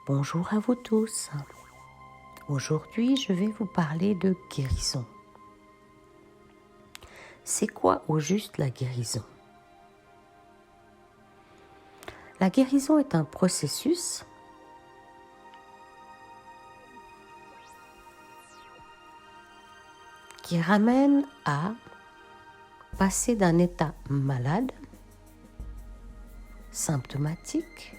Bonjour à vous tous. Aujourd'hui, je vais vous parler de guérison. C'est quoi au juste la guérison? La guérison est un processus qui ramène à passer d'un état malade, symptomatique,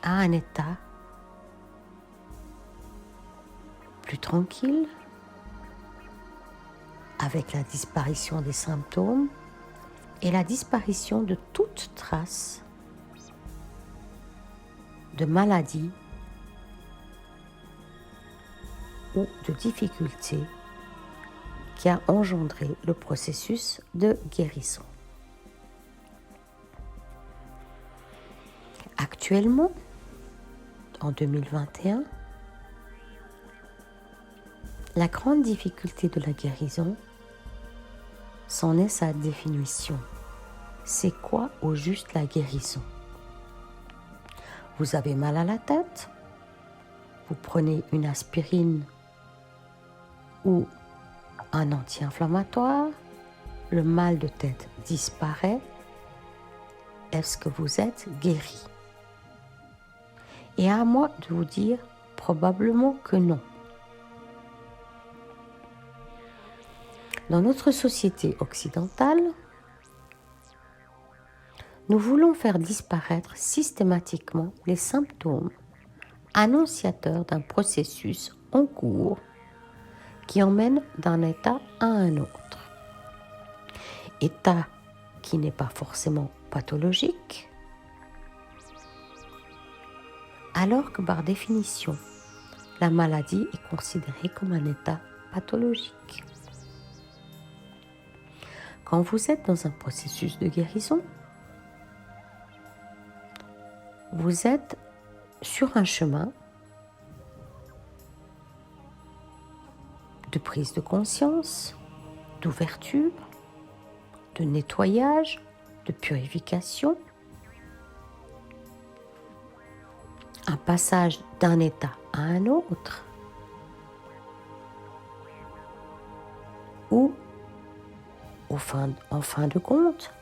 à un état plus tranquille, avec la disparition des symptômes et la disparition de toute trace de maladie ou de difficulté qui a engendré le processus de guérison. Actuellement, en 2021, la grande difficulté de la guérison, c'en est sa définition. C'est quoi au juste la guérison? Vous avez mal à la tête, vous prenez une aspirine ou un anti-inflammatoire, le mal de tête disparaît. Est-ce que vous êtes guéri? Et à moi de vous dire probablement que non. Dans notre société occidentale, nous voulons faire disparaître systématiquement les symptômes annonciateurs d'un processus en cours qui emmène d'un état à un autre. État qui n'est pas forcément pathologique, alors que par définition, la maladie est considérée comme un état pathologique. Quand vous êtes dans un processus de guérison, vous êtes sur un chemin de prise de conscience, d'ouverture, de nettoyage, de purification, un passage d'un état à un autre, où, en fin de compte,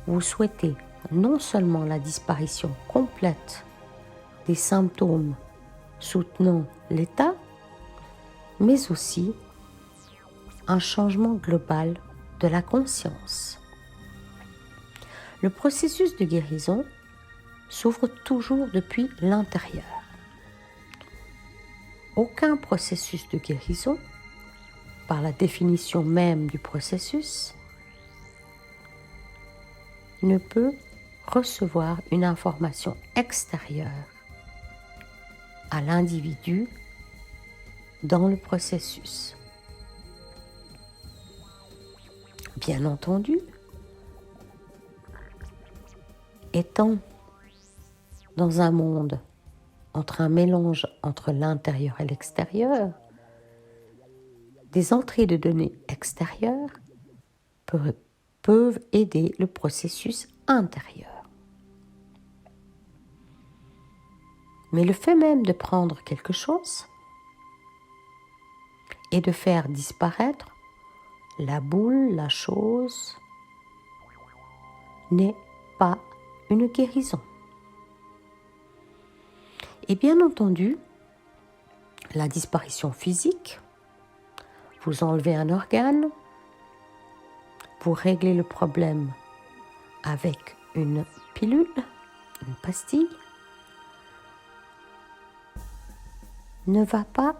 vous souhaitez non seulement la disparition complète des symptômes soutenant l'état, mais aussi un changement global de la conscience. Le processus de guérison s'ouvre toujours depuis l'intérieur. Aucun processus de guérison, par la définition même du processus, ne peut recevoir une information extérieure à l'individu dans le processus. Bien entendu, étant dans un monde entre un mélange entre l'intérieur et l'extérieur, des entrées de données extérieures peuvent aider le processus intérieur. Mais le fait même de prendre quelque chose et de faire disparaître la boule, la chose, n'est pas une guérison. Et bien entendu, la disparition physique, vous enlevez un organe, vous réglez le problème avec une pilule, une pastille, ne va pas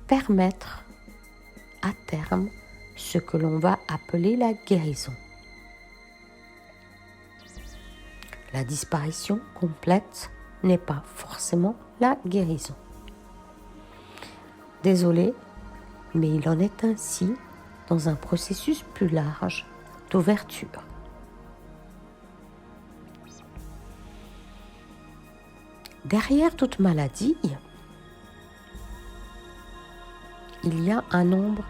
permettre à terme ce que l'on va appeler la guérison. La disparition complète n'est pas forcément la guérison. Désolé, mais il en est ainsi dans un processus plus large d'ouverture. Derrière toute maladie, il y a un nombre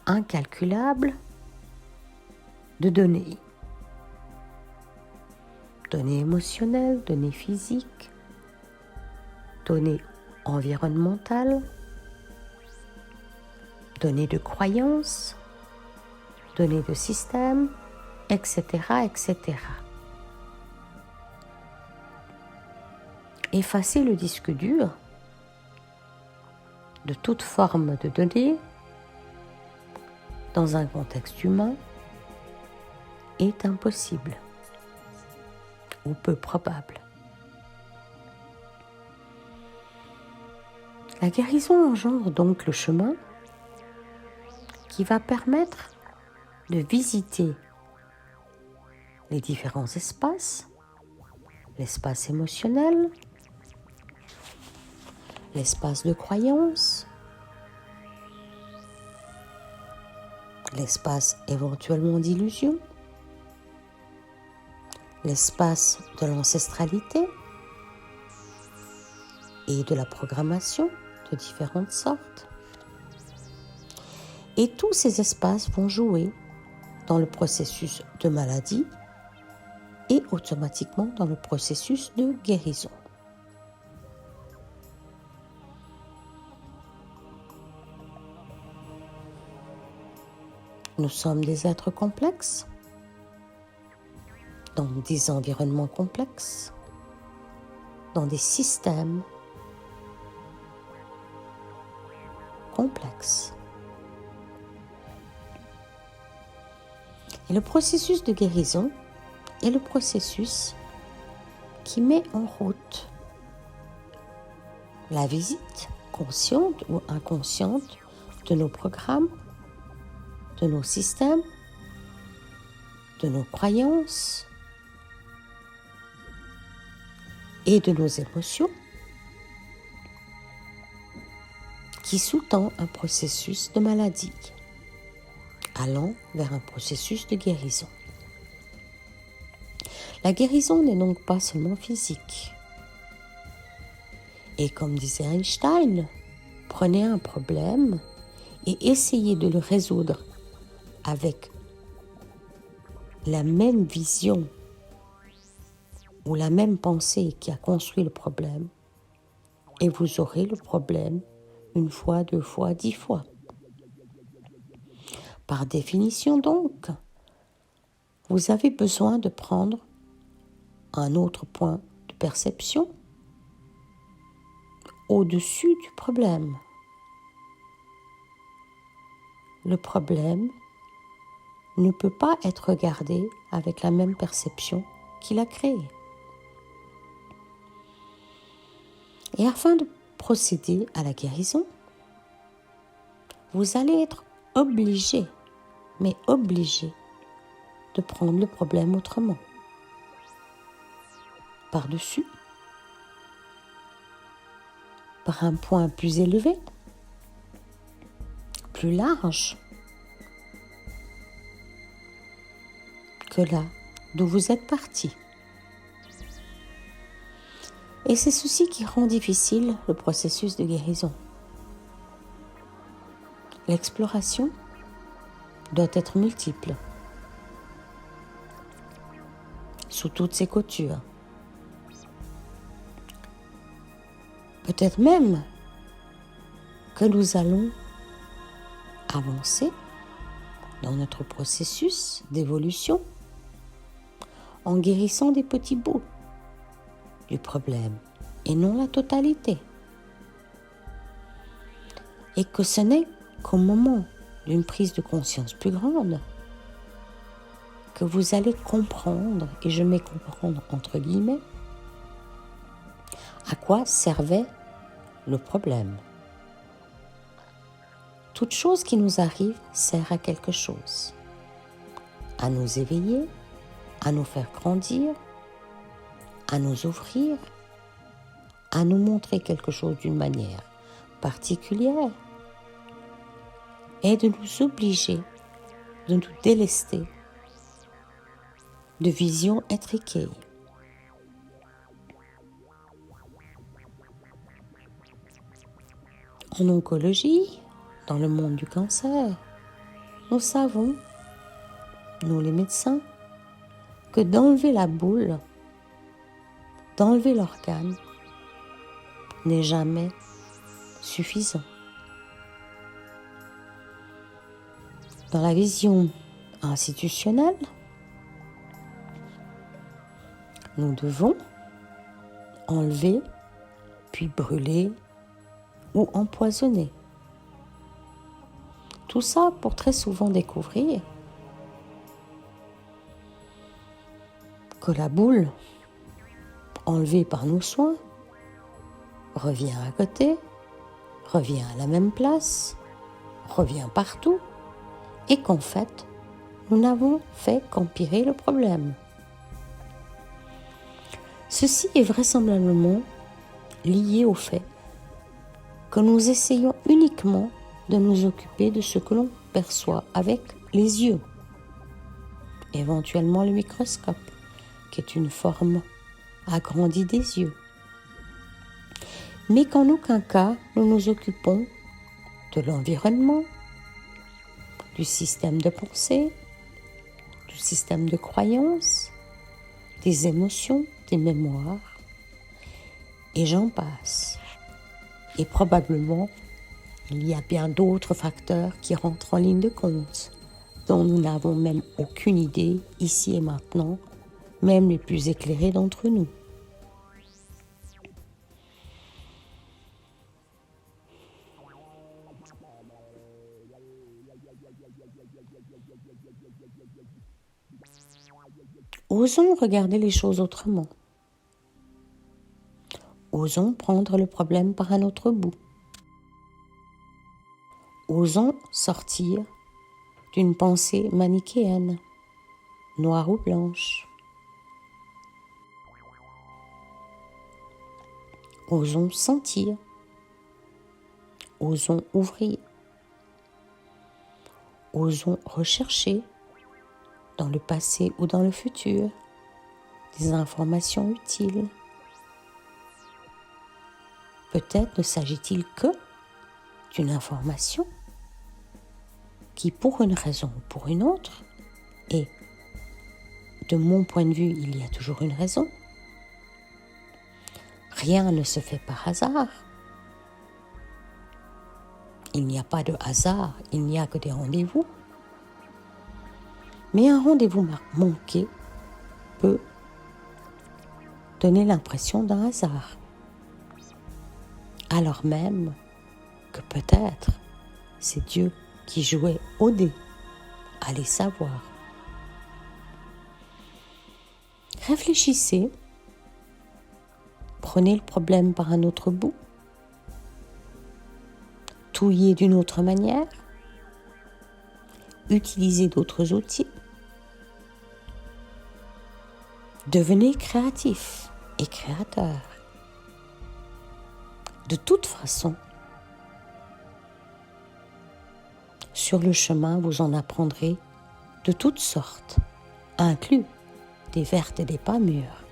incalculable de données. Données émotionnelles, données physiques, données environnementales, données de croyances, données de système, etc., etc. Effacer le disque dur de toute forme de données dans un contexte humain est impossible ou peu probable. La guérison engendre donc le chemin qui va permettre de visiter les différents espaces, l'espace émotionnel, l'espace de croyance, l'espace éventuellement d'illusion, l'espace de l'ancestralité et de la programmation de différentes sortes. Et tous ces espaces vont jouer dans le processus de maladie et automatiquement dans le processus de guérison. Nous sommes des êtres complexes, dans des environnements complexes, dans des systèmes complexes. Et le processus de guérison est le processus qui met en route la visite consciente ou inconsciente de nos programmes, de nos systèmes, de nos croyances et de nos émotions qui sous-tend un processus de maladie allant vers un processus de guérison. La guérison n'est donc pas seulement physique. Et comme disait Einstein, prenez un problème et essayez de le résoudre avec la même vision ou la même pensée qui a construit le problème, et vous aurez le problème une fois, 2 fois, 10 fois. Par définition donc, vous avez besoin de prendre un autre point de perception au-dessus du problème. Le problème ne peut pas être regardé avec la même perception qu'il a créée. Et afin de procéder à la guérison, vous allez être obligé, mais obligé, de prendre le problème autrement. Par-dessus, par un point plus élevé, plus large que là d'où vous êtes parti. Et c'est ceci qui rend difficile le processus de guérison. L'exploration doit être multiple, sous toutes ses coutures. Peut-être même que nous allons avancer dans notre processus d'évolution en guérissant des petits bouts du problème et non la totalité. Et que ce n'est qu'au moment d'une prise de conscience plus grande que vous allez comprendre, et je mets comprendre entre guillemets, à quoi servait le problème. Toute chose qui nous arrive sert à quelque chose, à nous éveiller, à nous faire grandir, à nous ouvrir, à nous montrer quelque chose d'une manière particulière et de nous obliger, de nous délester de visions étriquées. En oncologie, dans le monde du cancer, nous savons, nous les médecins, que d'enlever la boule, d'enlever l'organe, n'est jamais suffisant. Dans la vision institutionnelle, nous devons enlever, puis brûler ou empoisonner. Tout ça pour très souvent découvrir que la boule enlevée par nos soins revient à côté, revient à la même place, revient partout, et qu'en fait, nous n'avons fait qu'empirer le problème. Ceci est vraisemblablement lié au fait que nous essayons uniquement de nous occuper de ce que l'on perçoit avec les yeux, éventuellement le microscope, qui est une forme agrandie des yeux. Mais qu'en aucun cas, nous nous occupons de l'environnement, du système de pensée, du système de croyance, des émotions, des mémoires, et j'en passe. Et probablement, il y a bien d'autres facteurs qui rentrent en ligne de compte, dont nous n'avons même aucune idée ici et maintenant, même les plus éclairés d'entre nous. Osons regarder les choses autrement. Osons prendre le problème par un autre bout. Osons sortir d'une pensée manichéenne, noire ou blanche. Osons sentir. Osons ouvrir. Osons rechercher dans le passé ou dans le futur des informations utiles. Peut-être ne s'agit-il que d'une information qui, pour une raison ou pour une autre, et de mon point de vue, il y a toujours une raison, rien ne se fait par hasard. Il n'y a pas de hasard, il n'y a que des rendez-vous. Mais un rendez-vous manqué peut donner l'impression d'un hasard. Alors même que peut-être c'est Dieu qui jouait au dé. Allez savoir. Réfléchissez. Prenez le problème par un autre bout. Touillez d'une autre manière. Utilisez d'autres outils. Devenez créatif et créateur. De toute façon, sur le chemin, vous en apprendrez de toutes sortes, inclus des vertes et des pas mûres.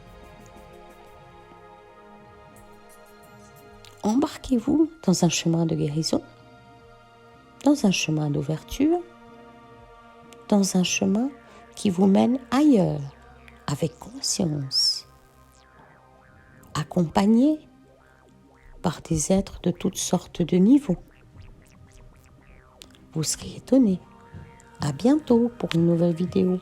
Embarquez-vous dans un chemin de guérison, dans un chemin d'ouverture, dans un chemin qui vous mène ailleurs, avec conscience, accompagné par des êtres de toutes sortes de niveaux. Vous serez étonné. À bientôt pour une nouvelle vidéo.